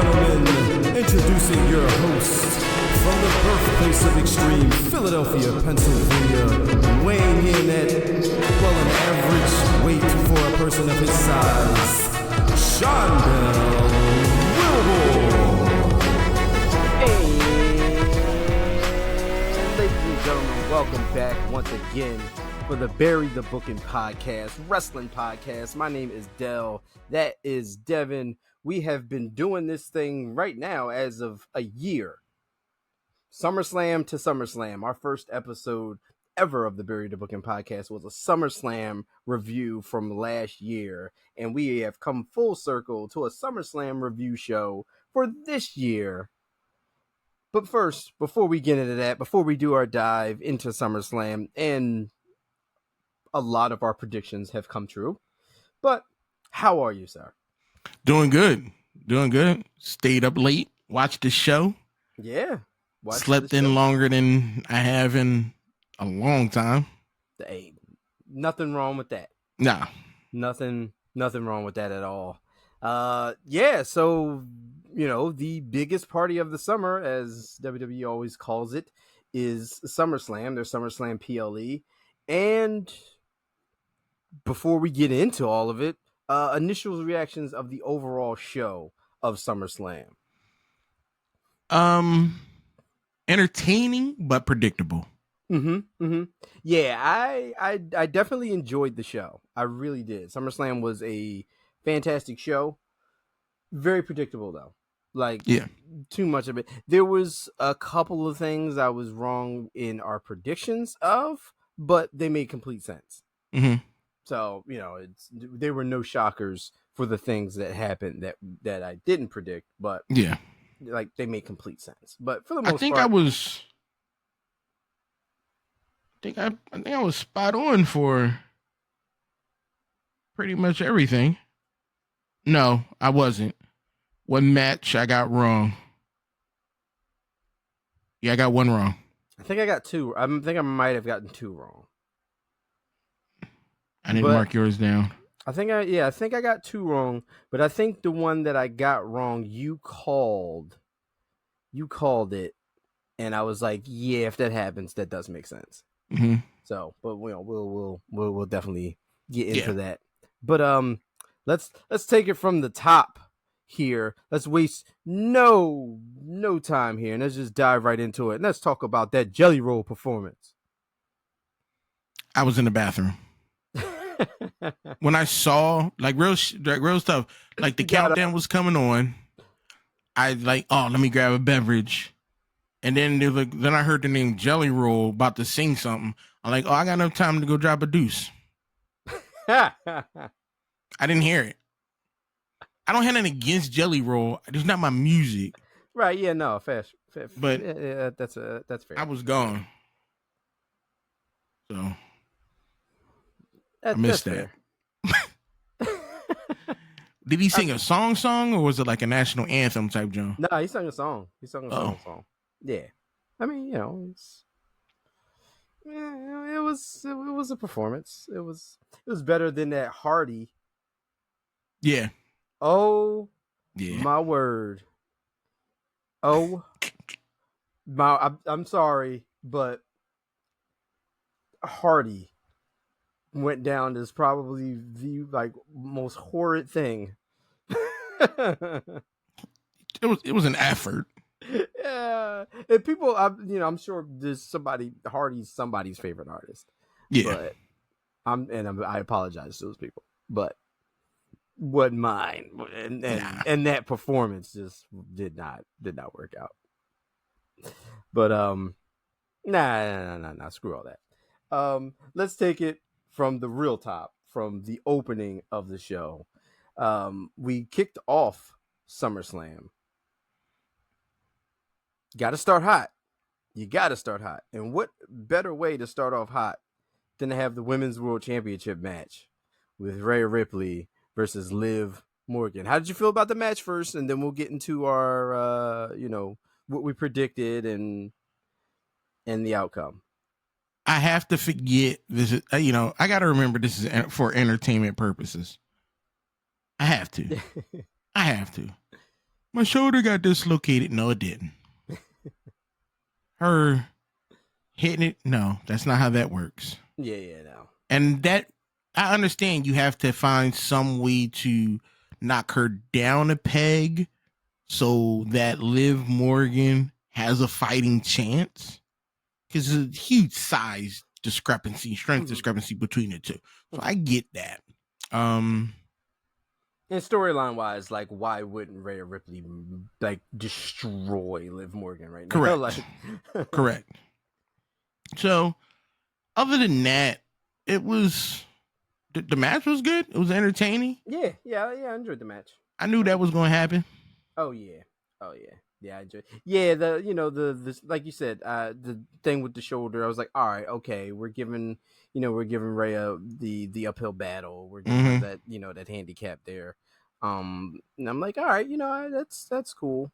gentlemen, introducing your host from the birthplace of extreme, Philadelphia, Pennsylvania, weighing in at, well, an average weight for a person of his size, Sean Bell Wilbur. Hey, ladies and gentlemen, welcome back once again for the Bury the Booking podcast, wrestling podcast. My name is Dell. That is Devin. We have been doing this thing right now as of a year. SummerSlam to SummerSlam. Our first episode ever of the Bury the Booking podcast was a SummerSlam review from last year. And we have come full circle to a SummerSlam review show for this year. But first, before we get into that, before we do our dive into SummerSlam, and a lot of our predictions have come true. But how are you, sir? Doing good. Stayed up late, watched the show. Yeah. Slept in longer than I have in a long time. Hey, nothing wrong with that. Nah. Nothing wrong with that at all. Yeah, so, you know, the biggest party of the summer, as WWE always calls it, is SummerSlam. There's SummerSlam PLE. And before we get into all of it, initial reactions of the overall show of SummerSlam. Entertaining but predictable. Yeah, I definitely enjoyed the show. I really did. SummerSlam was a fantastic show. Very predictable though. Like, yeah, too much of it. There was a couple of things I was wrong in our predictions of, but they made complete sense. So, you know, there were no shockers for the things that happened that I didn't predict, but yeah, like they make complete sense. But for the most part, I think I was spot on for pretty much everything. No, I wasn't. One match I got wrong. Yeah, I got one wrong. I think I got two. I think I might have gotten two wrong. I didn't mark yours down. I think I got two wrong, but I think the one that I got wrong, you called it, and I was like, yeah, if that happens, that does make sense. So, but we'll definitely get into that. But let's take it from the top here. Let's waste no time here, and let's just dive right into it. And let's talk about that Jelly Roll performance. I was in the bathroom. When I saw like real stuff, like the countdown was coming on, I like, oh, let me grab a beverage, and then then I heard the name Jelly Roll about to sing something. I'm like, oh, I got enough time to go drop a deuce. I didn't hear it. I don't have anything against Jelly Roll. It's not my music. Right? Yeah. No. Fair. But yeah, that's fair. I was gone. So. I missed that. Did he sing a song, or was it like a national anthem type joint? No, he sang a song. Song. Yeah, I mean, you know, it was a performance. It was better than that Hardy. Yeah. Oh, yeah. My word. Oh, I'm sorry, but Hardy went down as probably the most horrid thing. It was an effort. Yeah, and people, I'm sure there's Hardy's somebody's favorite artist. Yeah, but I apologize to those people, but wasn't mine. And that performance just did not work out. But nah, screw all that. Let's take it from the real top, from the opening of the show. We kicked off SummerSlam. Got to start hot. You got to start hot. And what better way to start off hot than to have the Women's World Championship match with Rhea Ripley versus Liv Morgan. How did you feel about the match first? And then we'll get into our, what we predicted and the outcome. I have to forget this is, I got to remember this is for entertainment purposes. I have to. My shoulder got dislocated. No, it didn't. Her hitting it. No, that's not how that works. Yeah, no. And that, I understand you have to find some way to knock her down a peg so that Liv Morgan has a fighting chance. Because there's a huge size discrepancy, strength discrepancy between the two. So I get that. And storyline wise, like, why wouldn't Rhea Ripley like destroy Liv Morgan right now? Correct. Correct. So, other than that, it was the match was good. It was entertaining. Yeah, I enjoyed the match. I knew that was going to happen. Oh yeah, yeah. I enjoyed. Yeah, the like you said, the thing with the shoulder. I was like, all right, okay, we're giving Rhea the uphill battle. We're giving her that that handicap there. And I'm like, all right, that's cool.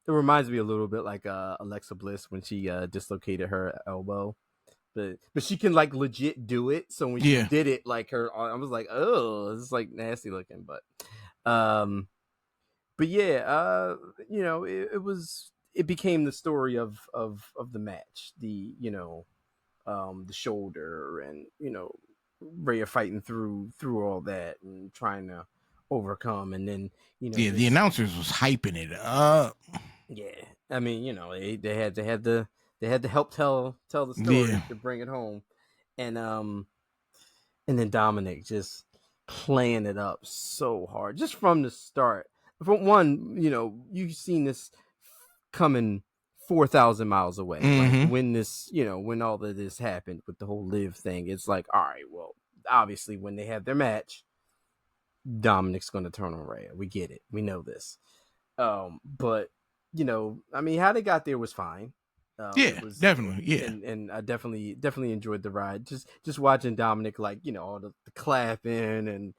It reminds me a little bit like Alexa Bliss when she dislocated her elbow. But she can like legit do it. So when she did it, like I was like, oh, this is like nasty looking. But yeah, it became the story of the match. The the shoulder and Rhea fighting through all that and trying to overcome, and then the announcers was hyping it up. Yeah, I mean, they had to help tell the story to bring it home, and then Dominic just playing it up so hard just from the start. From one, you've seen this coming 4,000 miles away. Like when this, when all of this happened with the whole Liv thing, it's like, all right, well, obviously when they have their match, Dominic's going to turn on Rhea. We get it. We know this. But I mean, how they got there was fine. Definitely. Yeah. And I definitely enjoyed the ride. Just watching Dominic, like, all the clapping and,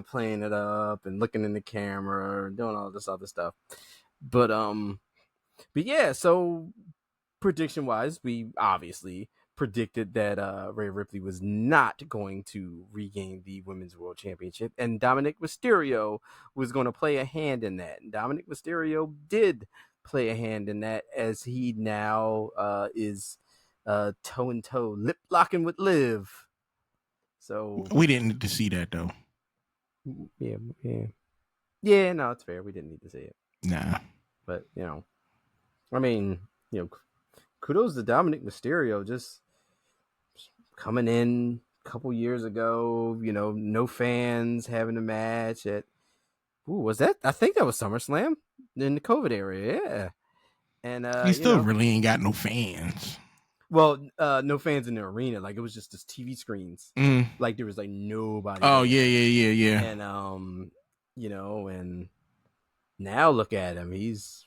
playing it up and looking in the camera and doing all this other stuff. But yeah, so prediction wise, we obviously predicted that Rhea Ripley was not going to regain the Women's World Championship, and Dominic Mysterio was going to play a hand in that. And Dominic Mysterio did play a hand in that, as he now is toe and toe, lip locking with Liv. So we didn't need to see that though. Yeah. No, it's fair. We didn't need to see it. Nah, but I mean, kudos to Dominic Mysterio, just coming in a couple years ago, no fans, having a match at, was that? I think that was SummerSlam in the COVID area, yeah. And he still really ain't got no fans. Well, no fans in the arena. Like, it was just TV screens. Like, there was like nobody. Oh, there. Yeah. And and now look at him. He's,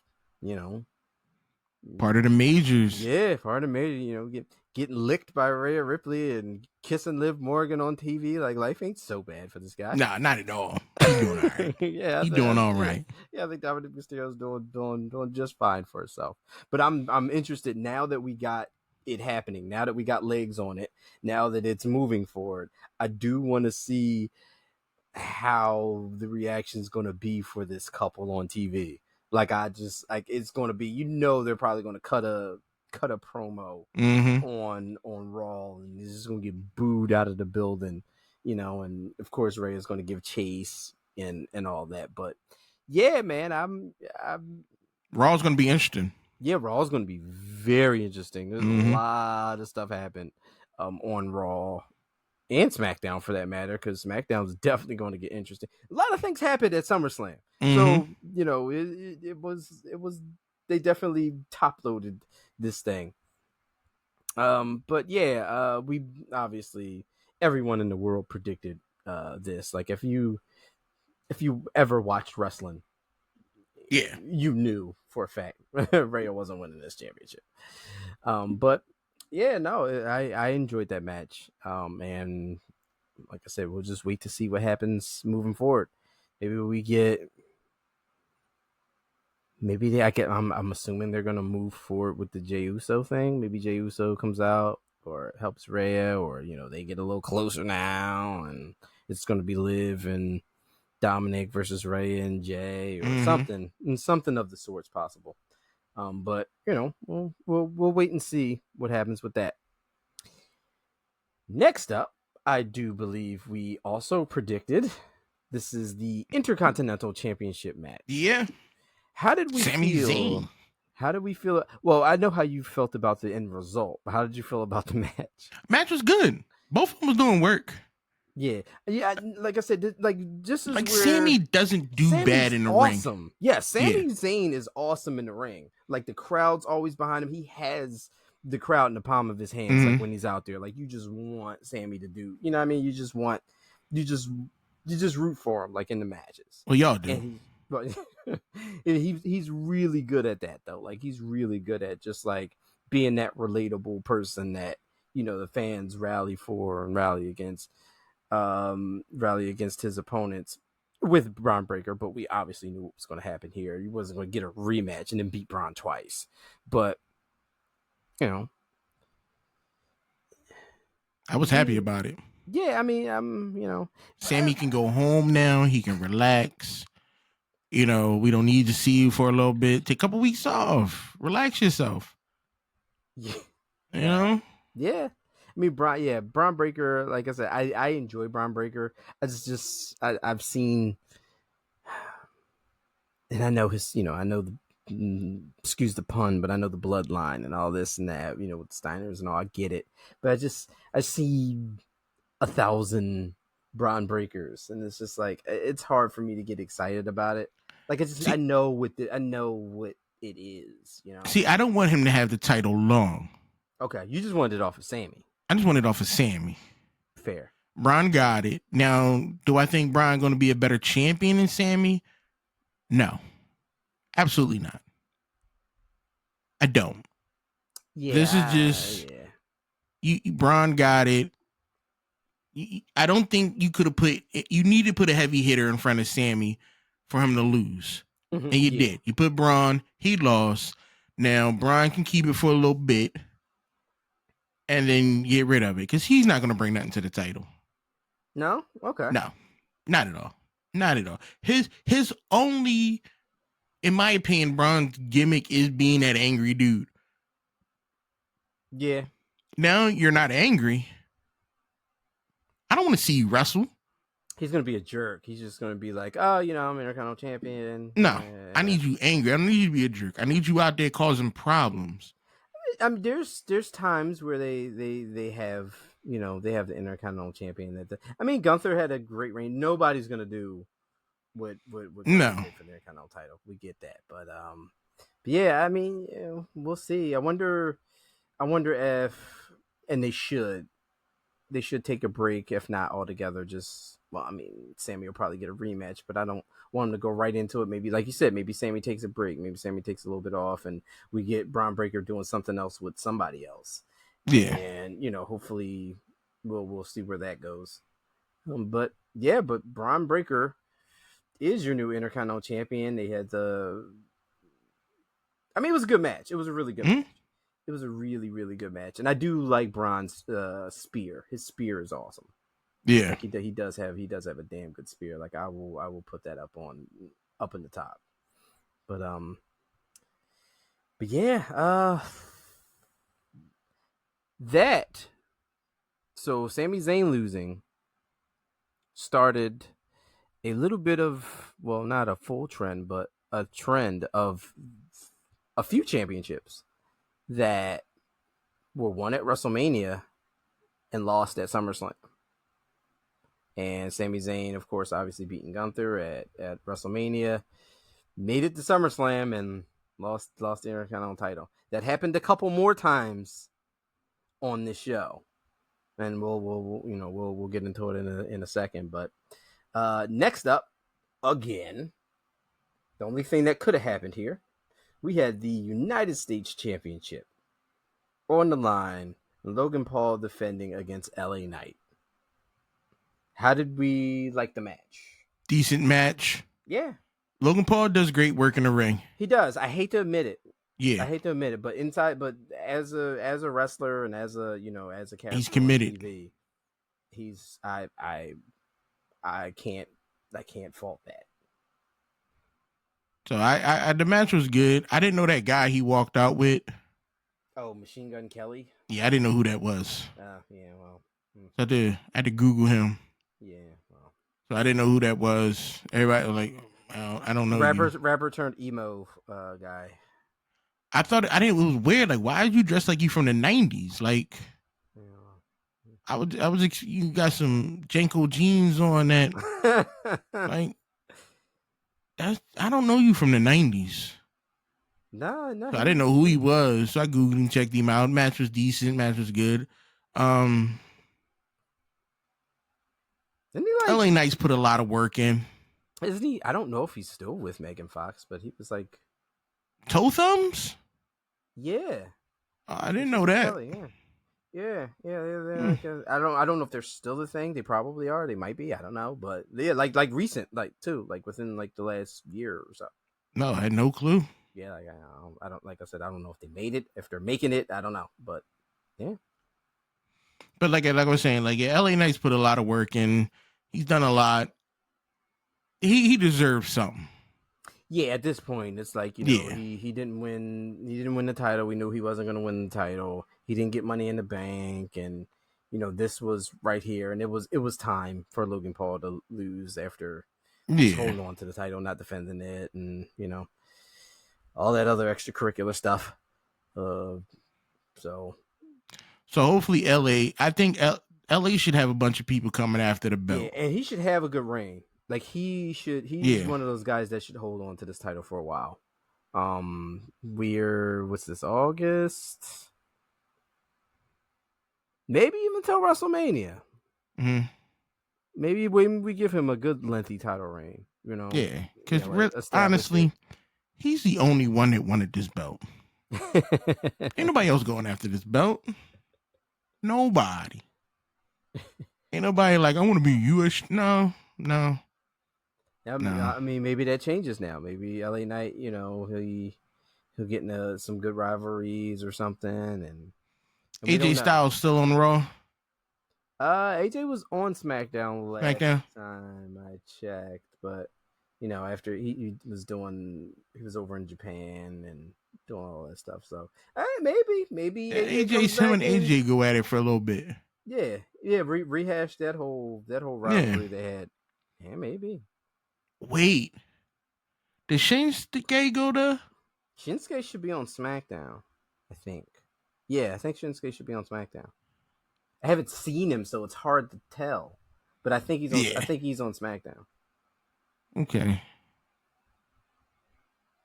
part of the majors. Yeah, part of the major. Getting licked by Rhea Ripley and kissing Liv Morgan on TV. Like, life ain't so bad for this guy. Nah, not at all. He's doing all right. Yeah, he's doing all right. Yeah, I think Dominic Mysterio's doing just fine for himself. But I'm interested now that we got it happening. Now that we got legs on it. Now that it's moving forward. I do want to see how the reaction is going to be for this couple on TV. Like, it's going to be, they're probably going to cut a promo on Raw, and he's just going to get booed out of the building, and of course Ray is going to give chase and all that. But yeah, man, I'm Raw's going to be interesting. Yeah, Raw's going to be very interesting. There's a lot of stuff happened on Raw and SmackDown, for that matter, because SmackDown is definitely going to get interesting. A lot of things happened at SummerSlam. So, it was they definitely top loaded this thing. But yeah, we obviously, everyone in the world predicted this. Like, if you ever watched wrestling, you knew for a fact Rhea wasn't winning this championship. But yeah, no, I enjoyed that match. And like I said, we'll just wait to see what happens moving forward. I'm assuming they're gonna move forward with the Jey Uso thing. Maybe Jey Uso comes out or helps Rhea, or they get a little closer now, and it's gonna be Liv and Dominic versus Ray and Jay or something of the sorts possible. But we'll wait and see what happens with that. Next up, I do believe we also predicted this is the Intercontinental Championship match. Yeah. How did we Sami feel? Zayn. How did we feel? Well, I know how you felt about the end result, but how did you feel about the match? Match was good. Both of them was doing work. Yeah. Like I said, just as Sami doesn't do bad in the awesome. ring. Yeah, Sami Zayn is awesome in the ring. Like the crowd's always behind him. He has the crowd in the palm of his hands. Like when he's out there, like you just want Sami to do. You know what I mean? You just root for him, like in the matches. Well, y'all do. He's really good at that though. Like he's really good at just like being that relatable person that the fans rally for and rally against his opponents with Braun Breaker. But we obviously knew what was going to happen here. He wasn't going to get a rematch and then beat Braun twice. But I was happy about it. Yeah, I mean, Sami can go home now. He can relax. We don't need to see you for a little bit. Take a couple weeks off. Relax yourself. Yeah. Yeah. I mean, Braun Breaker, like I said, I enjoy Braun Breaker. I've seen, and I know excuse the pun, but I know the bloodline and all this and that, with Steiners and all, I get it. But I see 1,000 Braun Breakers, and it's just like, it's hard for me to get excited about it. Like, I know what it is, See, I don't want him to have the title long. Okay, you just wanted it off of Sami. I just want it off of Sami. Fair. Braun got it. Now, do I think Braun going to be a better champion than Sami? No. Absolutely not. I don't. Yeah. This is just... Yeah. Braun got it. I don't think you could have you need to put a heavy hitter in front of Sami for him to lose. And you did. You put Braun, he lost. Now, Braun can keep it for a little bit and then get rid of it because he's not going to bring nothing to the title. No? Okay. No, not at all. Not at all. His only, in my opinion, Braun's gimmick is being that angry dude. Yeah. Now you're not angry. I don't want to see you wrestle. He's going to be a jerk. He's just going to be like, oh, I'm Intercontinental Champion. No, I need you angry. I don't need you to be a jerk. I need you out there causing problems. I mean, there's times where they have, they have the Intercontinental Champion. Gunther had a great reign. Nobody's going to do what no for the Intercontinental title. We get that. But yeah, I mean, we'll see. I wonder if, and they should take a break, if not altogether. Sami will probably get a rematch, but I don't want him to go right into it. Maybe, like you said, maybe Sami takes a break. Maybe Sami takes a little bit off, and we get Braun Breaker doing something else with somebody else. Yeah, and hopefully we'll see where that goes. But Braun Breaker is your new Intercontinental Champion. They had it was a good match. It was a really good match. It was a really, really good match, and I do like Braun's spear. His spear is awesome. Yeah, like he does have a damn good spear. Like I will put that up in the top. But yeah, that. So Sami Zayn losing started a little bit of, well, not a full trend, but a trend of a few championships that were won at WrestleMania and lost at SummerSlam. And Sami Zayn, of course, obviously beating Gunther at WrestleMania, made it to SummerSlam and lost the Intercontinental title. That happened a couple more times on this show, and we'll get into it in a second. But next up, again, the only thing that could have happened here, we had the United States Championship on the line. Logan Paul defending against LA Knight. How did we like the match? Decent match. Yeah. Logan Paul does great work in the ring. He does. I hate to admit it. Yeah. I hate to admit it, but as a wrestler and as a character, he's committed. TV, I can't I can't fault that. So I the match was good. I didn't know that guy he walked out with. Oh, Machine Gun Kelly. Yeah, I didn't know who that was. Yeah, well. So I had to Google him. Yeah, well. So I didn't know who that was. Everybody was like, I don't know Rapper turned emo guy. I thought I didn't. It was weird. Like, why did you dress like you from the '90s? Like, you got some Janko jeans on that. Like, I don't know you from the '90s. No. So I didn't know who he was. So I googled and checked him out. Match was decent. Match was good. Didn't he LA Knight's put a lot of work in. Isn't he? I don't know if he's still with Megan Fox, but he was like toe thumbs. Yeah, I didn't know that. Kelly, yeah. Like I don't know if they're still the thing. They probably are. They might be. I don't know, but yeah, like recent, like too, like within like the last year or so. No, I had no clue. Yeah, like I don't like I said, I don't know if they made it, if they're making it, I don't know, but yeah. But like I was saying, like LA Knight's put a lot of work in. He's done a lot. He deserves something. Yeah, at this point, it's like, you know, he didn't win the title. We knew he wasn't going to win the title. He didn't get Money in the Bank, and you know, this was right here, and it was time for Logan Paul to lose after holding on to the title, not defending it, and you know, all that other extracurricular stuff. So hopefully LA, I think LA should have a bunch of people coming after the belt. Yeah, and he should have a good reign. Like he's one of those guys that should hold on to this title for a while. What's this, August? Maybe even till WrestleMania. Mm-hmm. Maybe we give him a good lengthy title reign, you know? Yeah, because honestly, he's the only one that wanted this belt. Ain't nobody else going after this belt. Nobody. Ain't nobody like, I want to be U.S. No. I mean, maybe that changes now. Maybe LA Knight, you know, he'll get into some good rivalries or something. And AJ Styles still on Raw. AJ was on SmackDown last time I checked, but you know, after he was over in Japan and doing all that stuff. So maybe him and AJ go at it for a little bit. Yeah, rehash that whole rivalry they had. Yeah, maybe. Wait, did Shinsuke go there? Shinsuke should be on SmackDown, I think. Yeah, I think Shinsuke should be on SmackDown. I haven't seen him, so it's hard to tell. But I think he's on. I think he's on SmackDown. Okay.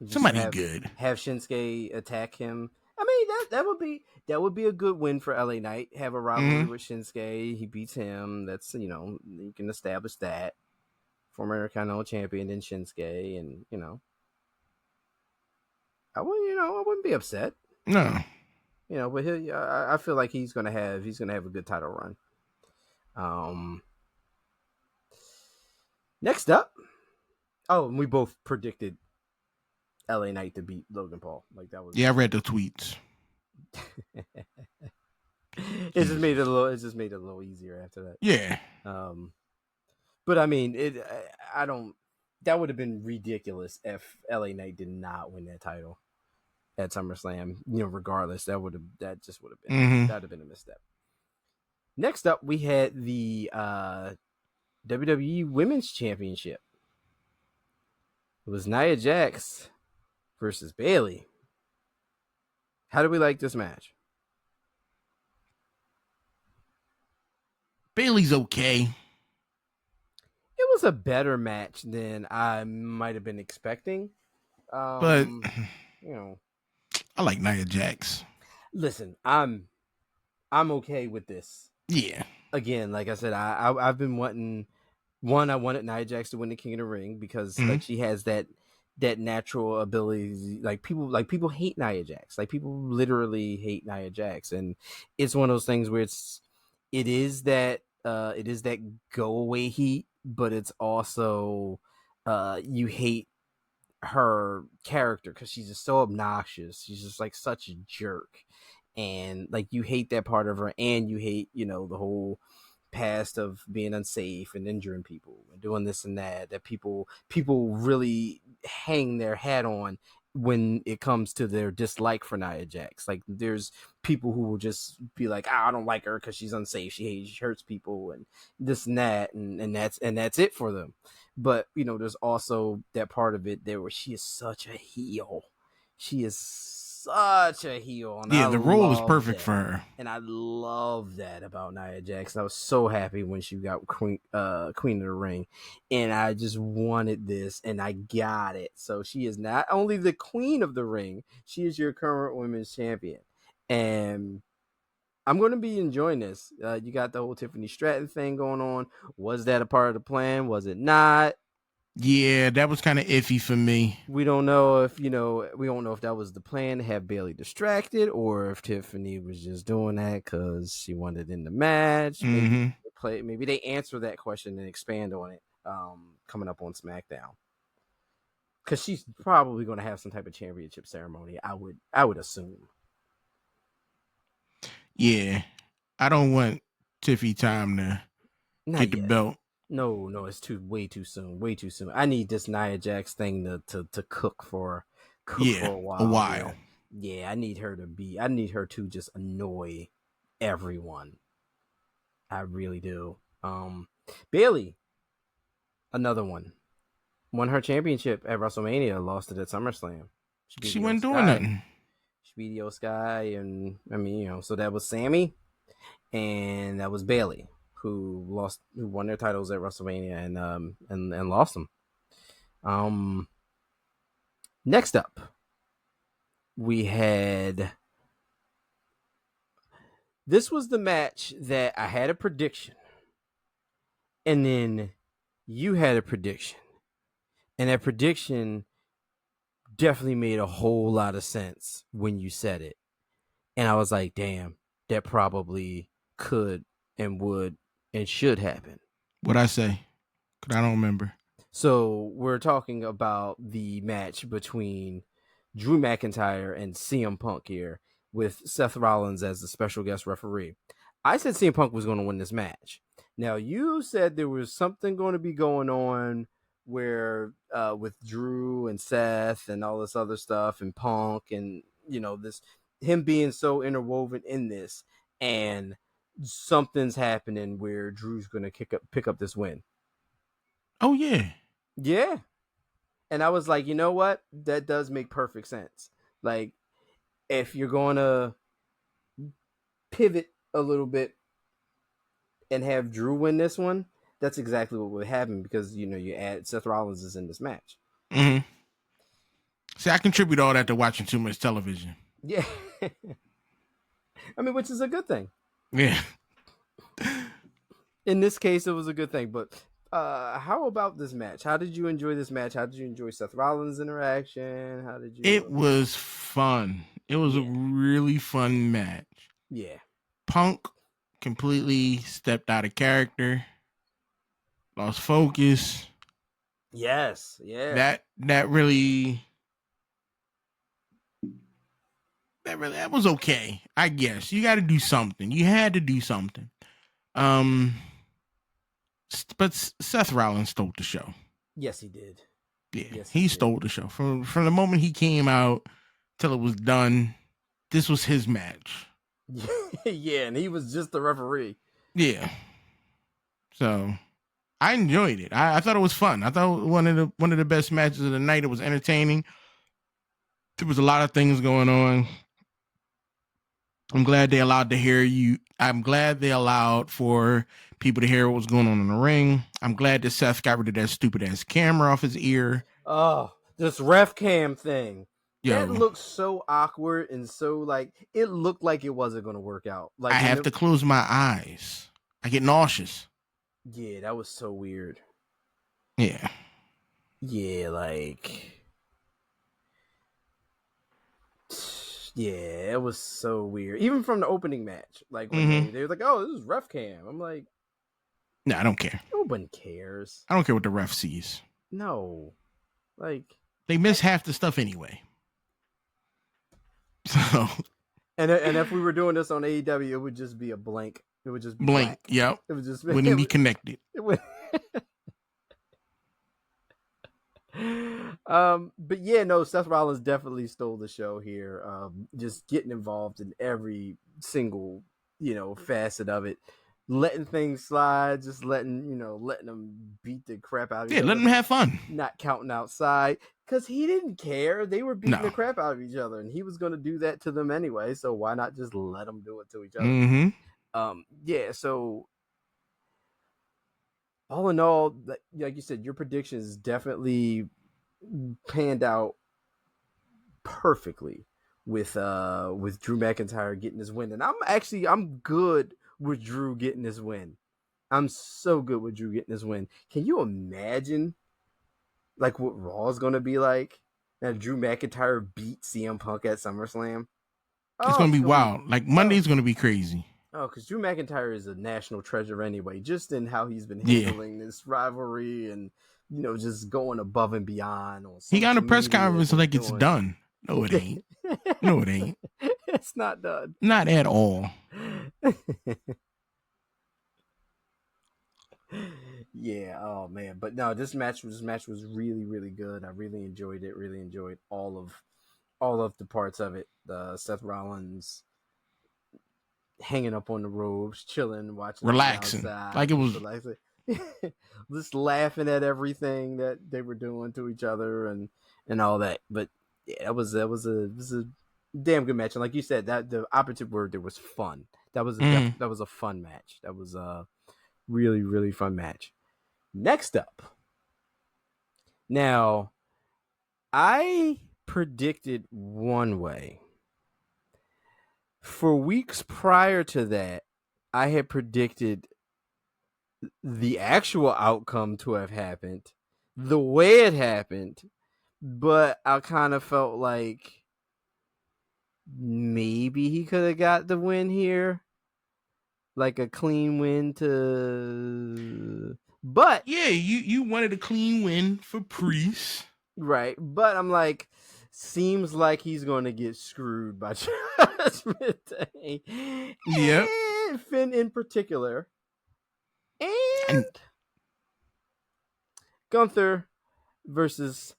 Somebody good. Have Shinsuke attack him. I mean, that would be a good win for LA Knight. Have a rivalry with Shinsuke. He beats him. That's, you know, you can establish that. Former Intercontinental Champion in Shinsuke, and you know, I wouldn't be upset. No. You know, but I feel like he's gonna have a good title run. Next up, and we both predicted LA Knight to beat Logan Paul. Like that was. Yeah, I read the tweets. It just made it a little easier after that. Yeah. But I mean, that would have been ridiculous if LA Knight did not win that title at SummerSlam. You know, regardless, that just would have been that'd have been a misstep. Next up, we had the WWE Women's Championship. It was Nia Jax versus Bayley. How do we like this match? Bayley's okay. It was a better match than I might have been expecting. But you know, I like Nia Jax. Listen, I'm okay with this. Yeah. Again, like I said, I've been wanting. One, I wanted Nia Jax to win the King of the Ring because like she has that natural ability. Like people hate Nia Jax. Like people literally hate Nia Jax, and it's one of those things where it is that go away heat, but it's also you hate her character because she's just so obnoxious. She's just like such a jerk, and like you hate that part of her, and you hate, you know, the whole past of being unsafe and injuring people and doing this and that people really hang their hat on when it comes to their dislike for Nia Jax. Like, there's people who will just be like, I don't like her because she's unsafe, she hurts people and this and that, and that's it for them. But there's also that part of it there where she is such a heel. She is such a heel, and the role is perfect for her. And I love that about Nia Jax. I was so happy when she got Queen of the Ring, and I just wanted this, and I got it. So she is not only the Queen of the Ring, she is your current women's champion, and I'm going to be enjoying this. You got the whole Tiffany Stratton thing going on. Was that a part of the plan? Was it not? Yeah, that was kind of iffy for me. We don't know if that was the plan to have Bayley distracted, or if Tiffany was just doing that because she wanted in the match. Maybe they answer that question and expand on it coming up on SmackDown, because she's probably going to have some type of championship ceremony. I would assume. Yeah, I don't want Tiffy time to get the belt. No, it's way too soon. I need this Nia Jax thing to cook for a while. Yeah, I need her to just annoy everyone. I really do. Bayley, another one, won her championship at WrestleMania, lost it at SummerSlam. She wasn't doing nothing. She beat Io Sky, and so that was Sammy, and that was Bayley, who won their titles at WrestleMania and lost them. Next up, we had, this was the match that I had a prediction, and then you had a prediction, and that prediction definitely made a whole lot of sense when you said it, and I was like, damn, that probably could and would and should happen. What'd I say? Because I don't remember. So we're talking about the match between Drew McIntyre and CM Punk here, with Seth Rollins as the special guest referee. I said CM Punk was going to win this match. Now, you said there was something going to be going on where with Drew and Seth and all this other stuff and Punk, and this, him being so interwoven in this, and something's happening where Drew's going to pick up this win. Oh, yeah. Yeah. And I was like, you know what? That does make perfect sense. Like, if you're going to pivot a little bit and have Drew win this one, that's exactly what would happen, because, you add Seth Rollins is in this match. Mm-hmm. See, I contribute all that to watching too much television. Yeah. I mean, which is a good thing. Yeah. In this case, it was a good thing. But how about this match? How did you enjoy this match? How did you enjoy Seth Rollins' interaction? How did you? It was fun. It was a really fun match. Yeah. Punk completely stepped out of character, lost focus. Yes. Yeah. That was okay. I guess you got to do something. You had to do something. But Seth Rollins stole the show. Yes, he did. Yeah, yes, he stole the show from the moment he came out till it was done. This was his match. Yeah, and he was just the referee. Yeah. So I enjoyed it. I thought it was fun. I thought one of the best matches of the night. It was entertaining. There was a lot of things going on. I'm glad they allowed for people to hear what was going on in the ring. I'm glad that Seth got rid of that stupid ass camera off his ear. Oh, this ref cam thing. That looked so awkward, and so it looked like it wasn't going to work out. Like, I have to close my eyes. I get nauseous. Yeah, that was so weird. Yeah. Yeah, yeah, it was so weird. Even from the opening match, when they were like, "Oh, this is ref cam." I'm like, "No, I don't care. Nobody cares. I don't care what the ref sees." No, they miss half the stuff anyway. So, and if we were doing this on AEW, it would just be a blank It would just be blank. black. Yep. It would just Wouldn't be connected. It would. But yeah, no, Seth Rollins definitely stole the show here. Just getting involved in every single, facet of it, letting things slide, just letting them beat the crap out of each other. Yeah, let them have fun. Not counting outside because he didn't care. They were beating No. the crap out of each other, and he was going to do that to them anyway. So why not just let them do it to each other? Mm-hmm. Yeah. So all in all, like you said, your predictions definitely panned out perfectly with Drew McIntyre getting his win. And I'm good with Drew getting his win. I'm so good with Drew getting his win. Can you imagine like what Raw is gonna be like? That Drew McIntyre beat CM Punk at SummerSlam. It's gonna be wild. Like Monday's gonna be crazy. Oh, because Drew McIntyre is a national treasure anyway, just in how he's been handling this rivalry and just going above and beyond. He got a press conference like it's done. No, it ain't. No, it ain't. It's not done. Not at all. Yeah. Oh man. But no, this match was really, really good. I really enjoyed it. Really enjoyed all of the parts of it. Seth Rollins hanging up on the ropes, chilling, watching, relaxing, like it was relaxing. Just laughing at everything that they were doing to each other and all that. But yeah, it was a damn good match. And like you said, that the operative word there was fun. That was a fun match. That was a really, really fun match. Next up. Now, I predicted one way. For weeks prior to that, I had predicted the actual outcome to have happened, the way it happened, but I kind of felt like maybe he could have got the win here, like a clean win but yeah, you wanted a clean win for Priest, right? But I'm like, seems like he's going to get screwed by Judgment Day. Yep. And Finn in particular. And Gunther versus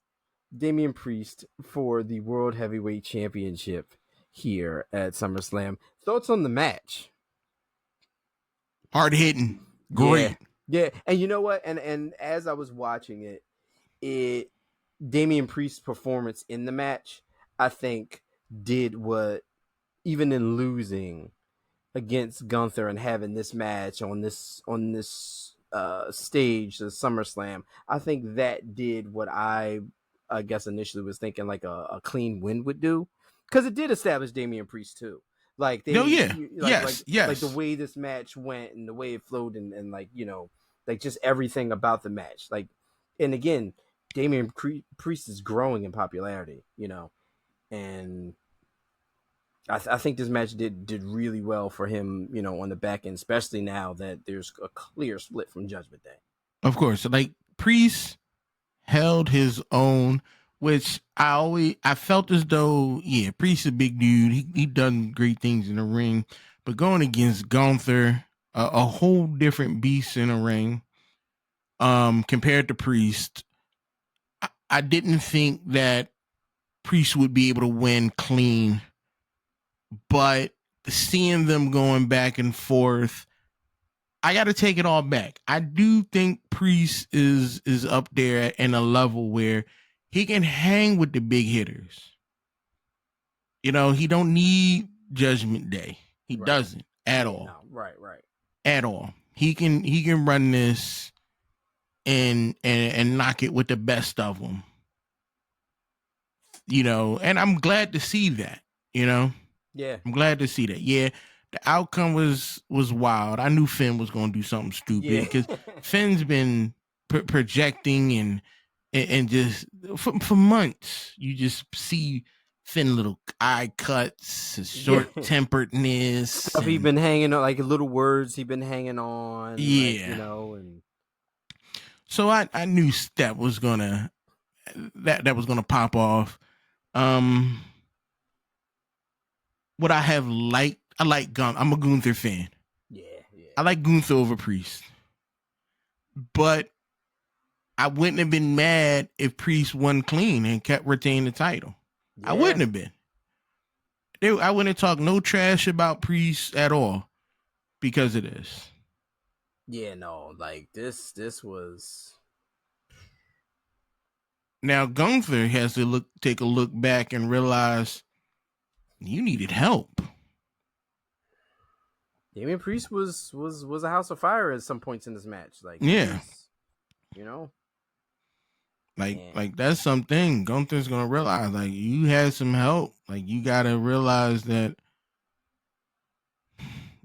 Damian Priest for the World Heavyweight Championship here at SummerSlam. Thoughts on the match? Hard hitting. Great. Yeah. And you know what? And as I was watching it Damian Priest's performance in the match, I think, did what, even in losing against Gunther and having this match on this stage, the SummerSlam, I think that did what I guess initially was thinking like a clean win would do, because it did establish Damian Priest too. Like yes. Like the way this match went and the way it flowed and like like just everything about the match. Like, and again, Damian Priest is growing in popularity, and I think this match did really well for him, on the back end, especially now that there's a clear split from Judgment Day. Of course, like Priest held his own, which I felt as though, Priest is a big dude. He done great things in the ring, but going against Gunther, a whole different beast in the ring, compared to Priest, I didn't think that Priest would be able to win clean, but seeing them going back and forth, I got to take it all back. I do think Priest is up there in a level where he can hang with the big hitters. He don't need Judgment Day. He doesn't at all. No, right. At all. He can run this and knock it with the best of them. And I'm glad to see that. Yeah, I'm glad to see that. Yeah, the outcome was wild. I knew Finn was going to do something stupid because Finn's been projecting and just for months. You just see Finn little eye cuts, his short temperedness. Stuff he's been hanging on, like little words he's been hanging on. Yeah, and so I knew that was gonna pop off. What I have liked, I like Gunther. I'm a Gunther fan. Yeah. I like Gunther over Priest, but I wouldn't have been mad if Priest won clean and kept retaining the title. Yeah. I wouldn't have been. I wouldn't have talked no trash about Priest at all because of this. Yeah, no, like this was. Now Gunther has to take a look back and realize you needed help. Damian Priest was a house of fire at some points in this match. Like, yeah, you know, like that's something Gunther's gonna realize. Like, you had some help. Like, you gotta realize that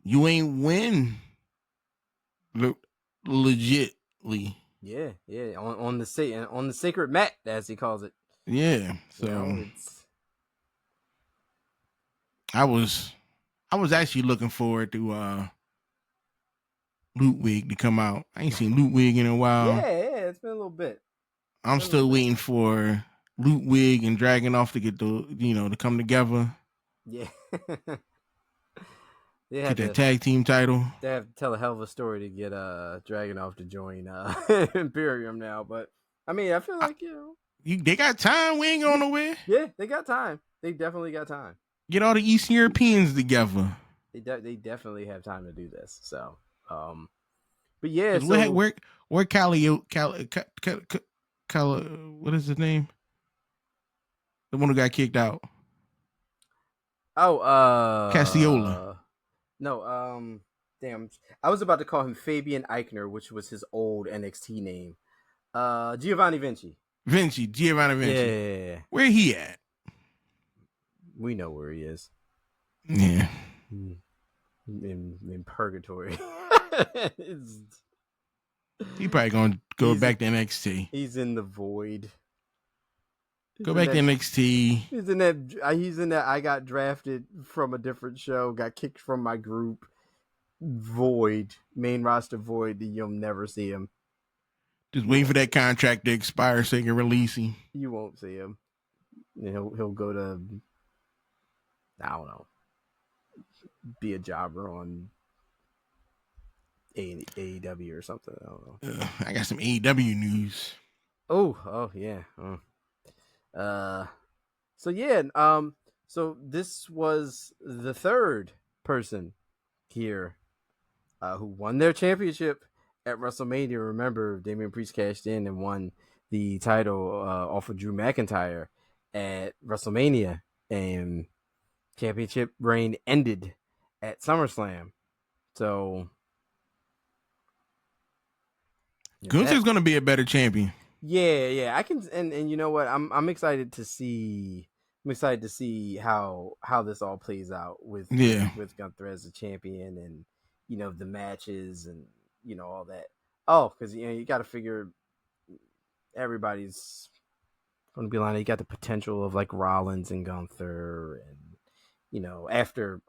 you ain't win legitly. Yeah. On the sacred mat, as he calls it. Yeah, so you know, it's. I was actually looking forward to Ludwig to come out. I ain't seen Ludwig in a while. Yeah, it's been a little bit. I'm still waiting for Ludwig and Dragunov to get to come together. Yeah. Get that tag team title. They have to tell a hell of a story to get Dragunov to join Imperium now, but I mean, I feel like they got time. We ain't going nowhere. Yeah, they got time. They definitely got time. Get all the Eastern Europeans together. They definitely have time to do this. So, but yeah, where Calio what is his name? The one who got kicked out. Oh, Cassiola. No, damn. I was about to call him Fabian Eichner, which was his old NXT name. Giovanni Vinci. Giovanni Vinci. Yeah. Where he at? We know where he is. Yeah. In purgatory. He probably gonna go back to NXT. He's in the void. Go back to NXT. He's in that I got drafted from a different show, got kicked from my group. Void. Main roster void. You'll never see him. Just waiting for that contract to expire so they can release him. You won't see him. He'll go to, I don't know, be a jobber on AEW or something. I don't know. I got some AEW news. Oh yeah. So yeah. So this was the third person here, who won their championship at WrestleMania. Remember, Damian Priest cashed in and won the title off of Drew McIntyre at WrestleMania, and championship reign ended at SummerSlam. So Gunther's gonna be a better champion. Yeah, I can, and you know what? I'm excited to see. I'm excited to see how this all plays out with Gunther as a champion, and the matches and all that. Oh, because you got to figure everybody's going to be like, you got the potential of like Rollins and Gunther, and after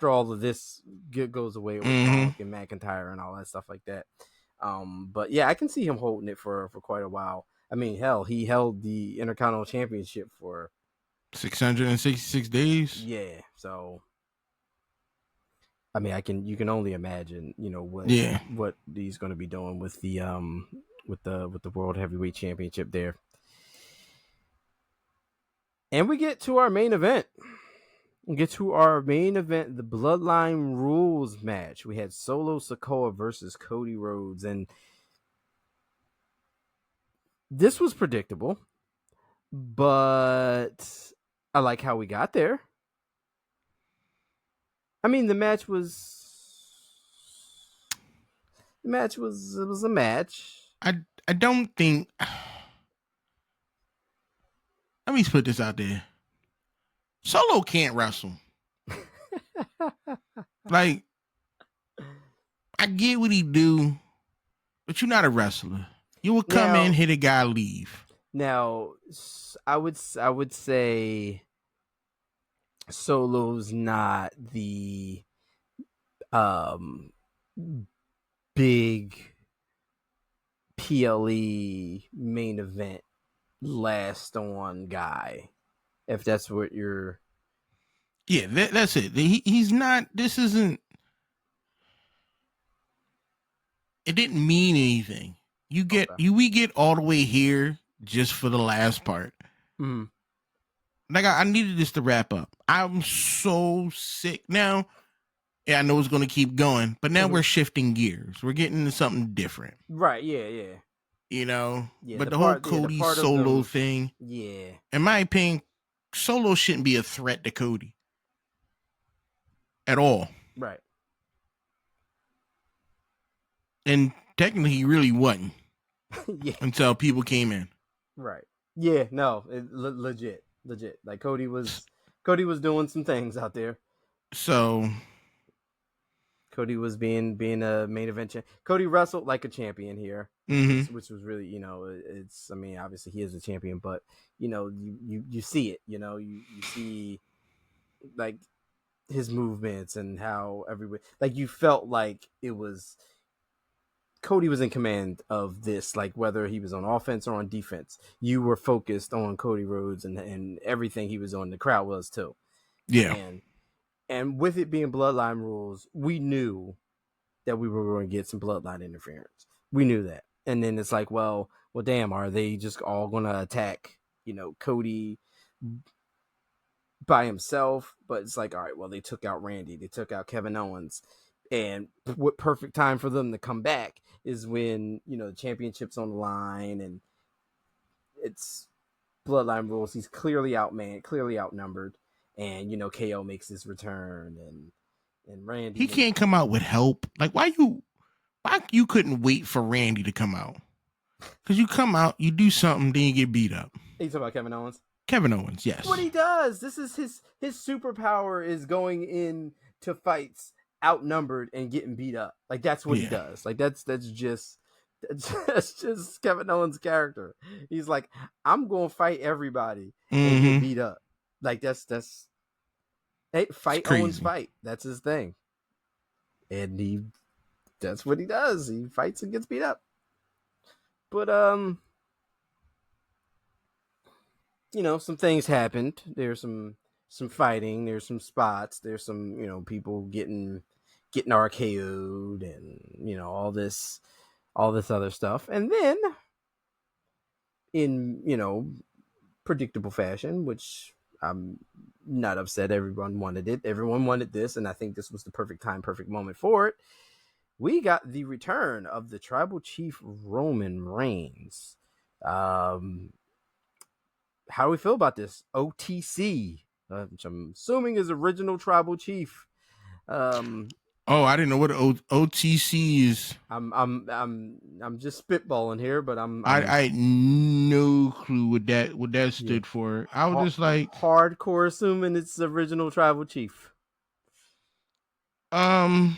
all of this goes away with Punk and McIntyre and all that stuff like that. But yeah, I can see him holding it for quite a while. I mean, hell, he held the Intercontinental Championship for 666 days. Yeah, so I mean, you can only imagine, what he's going to be doing with the World Heavyweight Championship there. And we get to our main event. The Bloodline Rules match. We had Solo Sikoa versus Cody Rhodes, and this was predictable, but I like how we got there. I mean, the match was a match. I don't think. Let me put this out there. Solo can't wrestle. Like, I get what he do, but you're not a wrestler. You will come in, hit a guy, leave. Now, I would say Solo's not the big PLE main event last on guy. If that's what you're... Yeah, that's it. He's not... This isn't... it didn't mean anything. We get all the way here just for the last part. Mm-hmm. Like I needed this to wrap up. I'm so sick now. Yeah, I know it's going to keep going, but now we're shifting gears. We're getting into something different. Right? Yeah. Yeah, But the whole the Cody part of solo them, thing. Yeah. In my opinion, Solo shouldn't be a threat to Cody at all. Right. And technically, he really wasn't. Yeah. Until people came in. Right. Yeah. No. Legit. Like Cody was doing some things out there. So Cody was being a main event Cody wrestled like a champion here, which was really, it's, I mean, obviously he is a champion, but you see it, you see like his movements and how everybody, like, you felt like it was Cody was in command of this, like whether he was on offense or on defense, you were focused on Cody Rhodes and everything he was on. The crowd was too. Yeah. And with it being bloodline rules, we knew that we were going to get some bloodline interference. We knew that. And then it's like, well, damn, are they just all going to attack, Cody by himself? But it's like, all right, well, they took out Randy. They took out Kevin Owens. And what perfect time for them to come back is when, the championship's on the line and it's bloodline rules. He's clearly outmanned, clearly outnumbered. And, KO makes his return and Randy. He can't come out with help. Like, why you couldn't wait for Randy to come out? Because you come out, you do something, then you get beat up. You talking about Kevin Owens? Kevin Owens, yes. That's what he does. This is his superpower, is going into fights outnumbered and getting beat up. Like, that's what he does. Like, that's just Kevin Owens' character. He's like, I'm going to fight everybody and get beat up. Like, that's hey, fight Owens, fight. That's his thing. And that's what he does. He fights and gets beat up. But some things happened. There's some fighting. There's some spots. There's some people getting RKO'd and all this other stuff. And then in predictable fashion, which I'm not upset. Everyone wanted it. Everyone wanted this, and I think this was the perfect time, perfect moment for it. We got the return of the Tribal Chief Roman Reigns. How do we feel about this? OTC, which I'm assuming is original Tribal Chief. I didn't know what OTC is. I'm just spitballing here, but I had no clue what that stood for. I was just like hardcore assuming it's the original Tribal Chief. I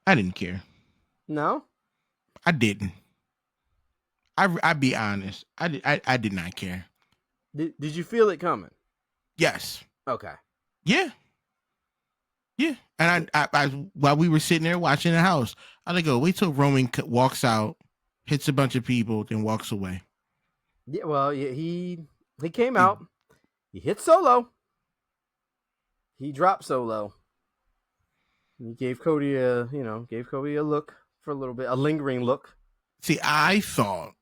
didn't care. No, I didn't. I'd be honest. I did not care. Did you feel it coming? Yes. Okay. Yeah. Yeah. And I while we were sitting there watching the house, I like, wait till Roman walks out, hits a bunch of people, then walks away. Yeah. Well, he came out. He hit Solo. He dropped Solo. He gave Cody a look for a little bit, a lingering look. See, I thought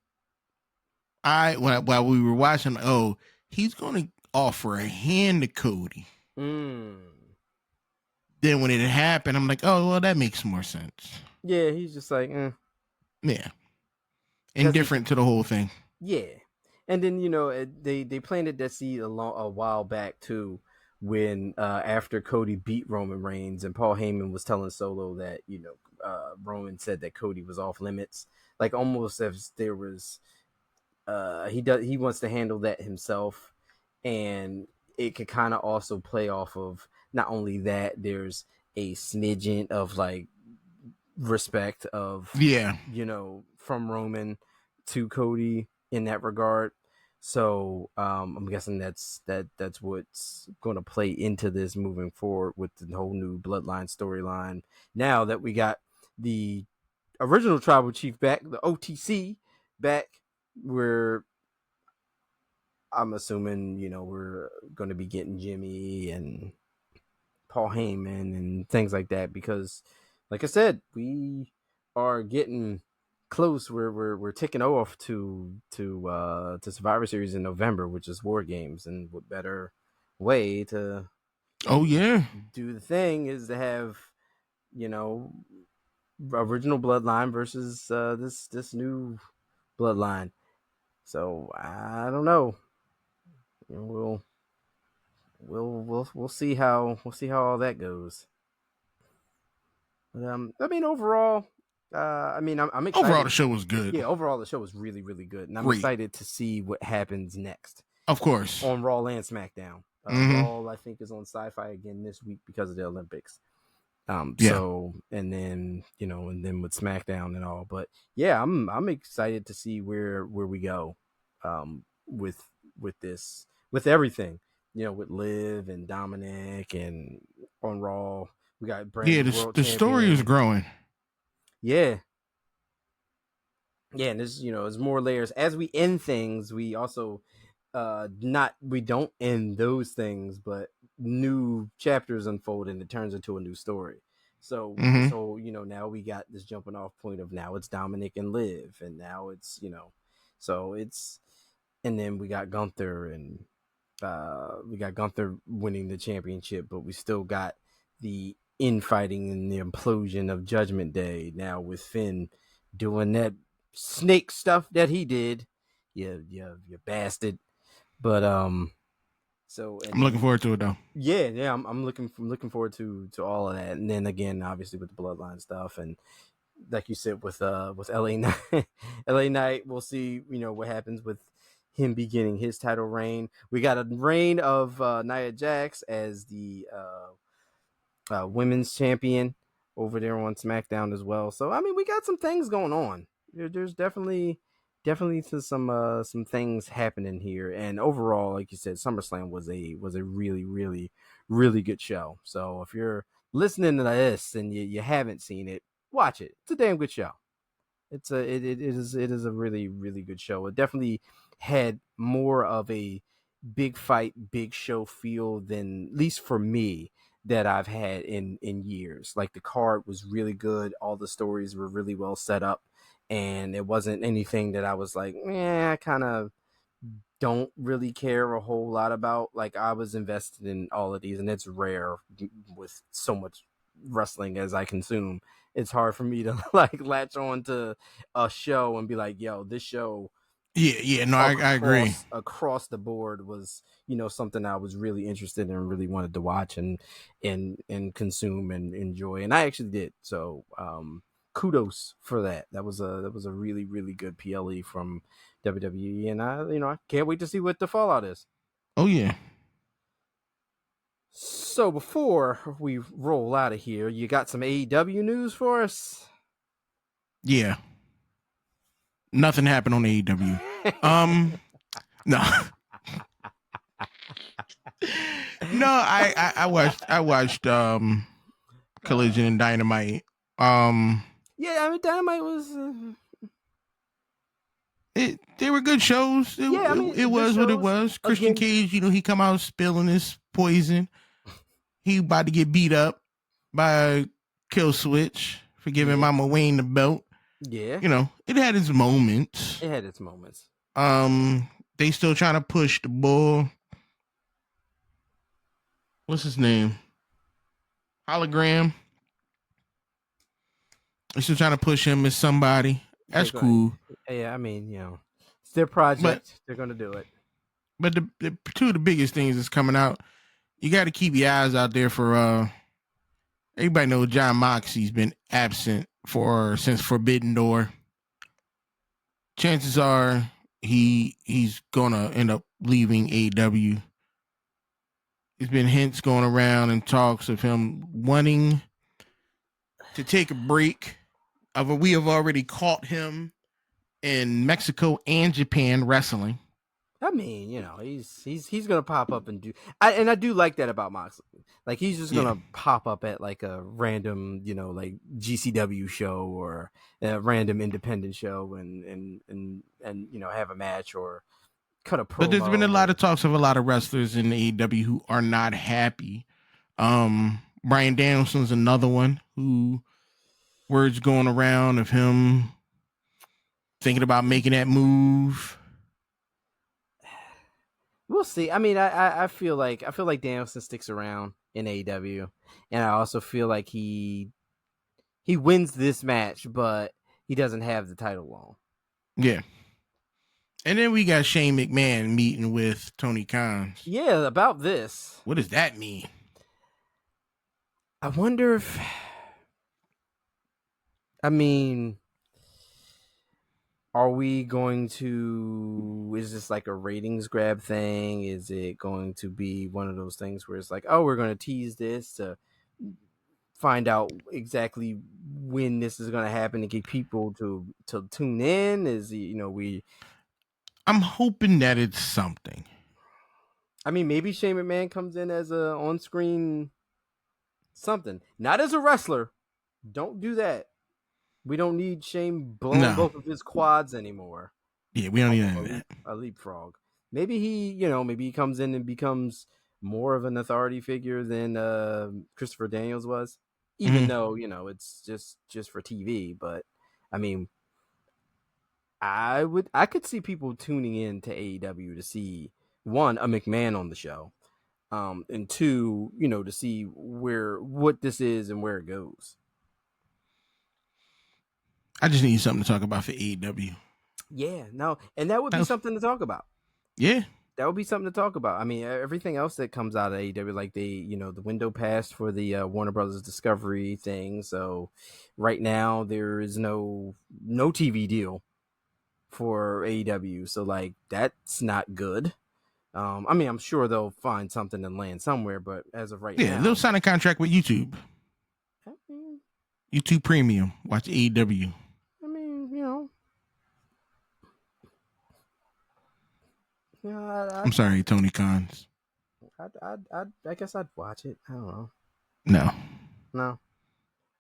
while we were watching, he's going to offer a hand to Cody. Then when it happened, I'm like, oh, well, that makes more sense. Yeah, he's just like, yeah, indifferent to the whole thing. Yeah, and then they planted that seed a while back too, when after Cody beat Roman Reigns and Paul Heyman was telling Solo that Roman said that Cody was off limits, like almost as there was he wants to handle that himself, and it could kind of also play off of not only that, there's a smidgen of like respect of from Roman to Cody in that regard. So I'm guessing that's what's going to play into this moving forward with the whole new bloodline storyline. Now that we got the original Tribal Chief back, the OTC back, where I'm assuming we're going to be getting Jimmy and Paul Heyman and things like that, because like I said, we are getting close. We're ticking off to Survivor Series in November, which is War Games, and what better way to Oh yeah, do the thing is to have, you know, original bloodline versus this new bloodline. So I don't know. We'll see how all that goes. But, I mean, overall, I'm overall excited. the show was good. Yeah, overall the show was really really good, and I'm Great. excited to see what happens next Of course. on Raw and SmackDown. Raw, I think, is on Sci-Fi again this week because of the Olympics. Yeah. So, and then with SmackDown and all, but yeah, I'm excited to see where we go, with this, with everything, with Liv and Dominic, and on Raw we got brand Yeah, new world the story is champion. growing. Yeah, and there's more layers as we end things. We also we don't end those things, but new chapters unfold and it turns into a new story. So with this whole, now we got this jumping off point of, now it's Dominic and Liv, and now it's, so it's, and then we got Gunther, and we got Gunther winning the championship, but we still got the infighting and the implosion of Judgment Day now with Finn doing that snake stuff that he did. You bastard. But so I'm looking forward to it though. Yeah, I'm looking forward to all of that, and then again, obviously with the bloodline stuff, and like you said with LA Knight, LA Knight, we'll see what happens with him beginning his title reign. We got a reign of Nia Jax as the women's champion over there on SmackDown as well. So I mean, we got some things going on. There's definitely some things happening here, and overall, like you said, SummerSlam was a really really really good show. So if you're listening to this and you haven't seen it, watch it. It's a damn good show. It is a really really good show. It definitely had more of a big fight, big show feel than, at least for me, that I've had in years. Like, the card was really good. All the stories were really well set up, and it wasn't anything that I was like, I kind of don't really care a whole lot about. Like, I was invested in all of these, and it's rare with so much wrestling as I consume. It's hard for me to like latch on to a show and be like, yo, this show, Yeah, no, I agree. Across the board was, something I was really interested in and really wanted to watch and consume and enjoy, and I actually did. So kudos for that. That was a really really good PLE from WWE, and I can't wait to see what the fallout is. Oh yeah. So before we roll out of here, you got some AEW news for us? Yeah. Nothing happened on AEW. No. No, I watched Collision and Dynamite. Yeah, I mean, Dynamite was they were good shows. It was what it was. Christian Cage, he come out spilling his poison. He about to get beat up by Kill Switch for giving Mama Wayne the belt. Yeah. It had its moments. They still trying to push the bull. What's his name? Hologram. They're still trying to push him as somebody. That's cool. Yeah, I mean, it's their project. They're going to do it. But the two of the biggest things that's coming out, you got to keep your eyes out there for. Everybody knows John Moxley's been absent since Forbidden Door. Chances are he's gonna end up leaving AEW. There's been hints going around and talks of him wanting to take a break. We have already caught him in Mexico and Japan wrestling. I mean, he's gonna pop up and do. I do like that about Moxley. Like, he's just gonna pop up at like a random, like GCW show or a random independent show and have a match or cut a promo. But there's been a lot of talks of a lot of wrestlers in AEW who are not happy. Bryan Danielson's another one who words going around of him thinking about making that move. We'll see. I mean, I feel like Danielson sticks around in AEW, and I also feel like he wins this match, but he doesn't have the title long. Yeah. And then we got Shane McMahon meeting with Tony Khan. Yeah, about this. What does that mean? I wonder if, I mean, are we going to, is this like a ratings grab thing? Is it going to be one of those things where it's like, oh, we're going to tease this to find out exactly when this is going to happen to get people to tune in? Is, I'm hoping that it's something. I mean, maybe Shane McMahon comes in as a on-screen something, not as a wrestler. Don't do that. We don't need Shane blowing both of his quads anymore. Yeah, we don't need any of that. A leapfrog. Maybe he comes in and becomes more of an authority figure than Christopher Daniels was, even though it's just for TV. But I mean, I could see people tuning in to AEW to see, one, a McMahon on the show, and two, to see what this is and where it goes. I just need something to talk about for AEW. Yeah, no, and that would be something to talk about. Yeah, that would be something to talk about. I mean, everything else that comes out of AEW, like the window passed for the Warner Brothers Discovery thing. So right now there is no TV deal for AEW. So like that's not good. I mean, I'm sure they'll find something and land somewhere, but as of right now, they'll sign a contract with YouTube. YouTube Premium. Watch AEW. I mean, I'm sorry, Tony Khan. I guess I'd watch it. I don't know. No.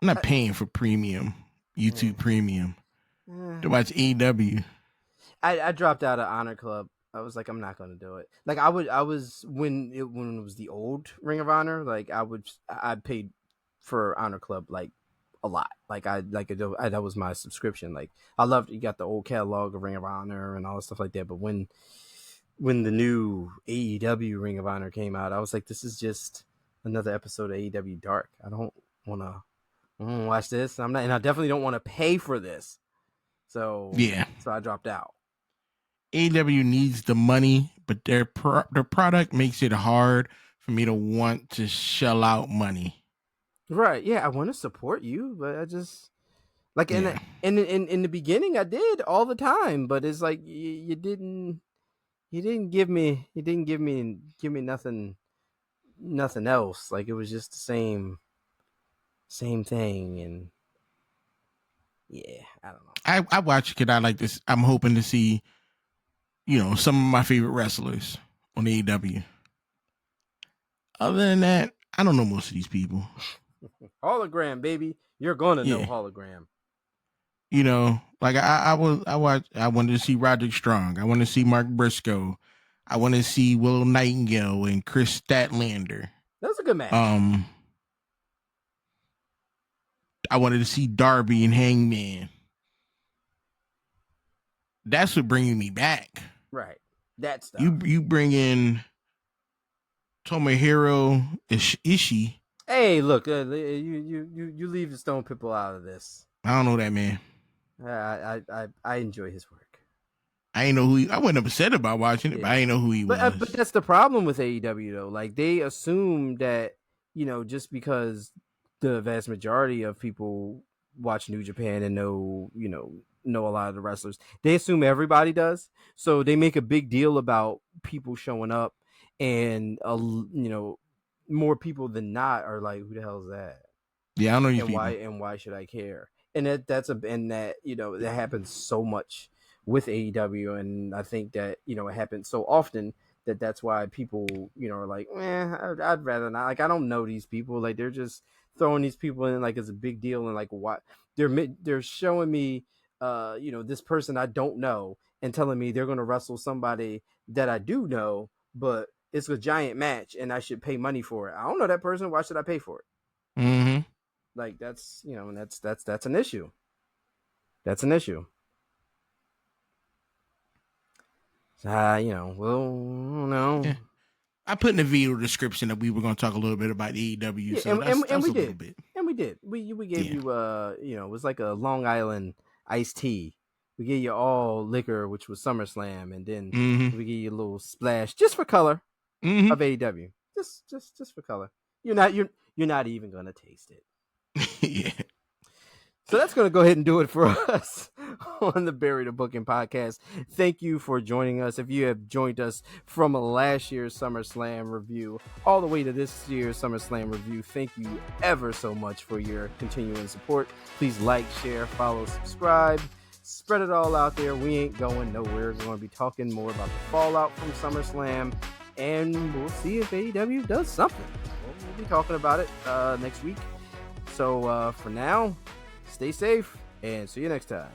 I'm not paying for premium. YouTube Premium to watch AEW. I dropped out of Honor Club. I was like, I'm not gonna do it. Like I was when it was the old Ring of Honor. Like I paid for Honor Club like a lot. Like that was my subscription. Like I loved, you got the old catalog of Ring of Honor and all that stuff like that. But when the new AEW Ring of Honor came out, I was like, this is just another episode of AEW Dark. I don't want to watch this. And I definitely don't want to pay for this. So so I dropped out. AEW needs the money, but their product makes it hard for me to want to shell out money. Right? Yeah, I want to support you, but I just like in the beginning I did all the time, but it's like you didn't give me nothing else. Like it was just the same thing, and yeah, I don't know. I watch it because I like this. I'm hoping to see, some of my favorite wrestlers on AEW. Other than that, I don't know most of these people. Hologram, baby, you're gonna know Hologram. Like I wanted to see Roderick Strong. I want to see Mark Briscoe. I want to see Willow Nightingale and Chris Statlander. That's a good match. I wanted to see Darby and Hangman. That's what bringing me back. Right. That stuff. You bring in Tomohiro Ishii. Hey, look, you leave the Stone Pitbull out of this. I don't know that man. I enjoy his work. I ain't know who I wasn't upset about watching it, but I ain't know who he was. But that's the problem with AEW though. Like they assume that just because the vast majority of people watch New Japan and know a lot of the wrestlers, they assume everybody does. So they make a big deal about people showing up, and more people than not are like, who the hell is that? Yeah, I don't know these people. Why should I care? And that happens so much with AEW, and I think that it happens so often that's why people are like, I'd rather not. Like I don't know these people. Like they're just throwing these people in like it's a big deal, and like what they're showing me this person I don't know and telling me they're gonna wrestle somebody that I do know, but it's a giant match and I should pay money for it. I don't know that person. Why should I pay for it? Mm-hmm. Like that's and that's an issue. That's an issue. We'll know. Yeah. I put in the video description that we were going to talk a little bit about the AEW, Yeah, so that's a little bit. And we did. We gave you it was like a Long Island iced tea. We gave you all liquor, which was SummerSlam, and then we gave you a little splash just for color of AEW. Just for color. You're not even gonna taste it. Yeah. So that's going to go ahead and do it for us on the Bury the Booking podcast. Thank you for joining us. If you have joined us from last year's SummerSlam review all the way to this year's SummerSlam review, thank you ever so much for your continuing support. Please like, share, follow, subscribe. Spread it all out there. We ain't going nowhere. We're going to be talking more about the fallout from SummerSlam, and we'll see if AEW does something. We'll be talking about it next week. So for now, stay safe and see you next time.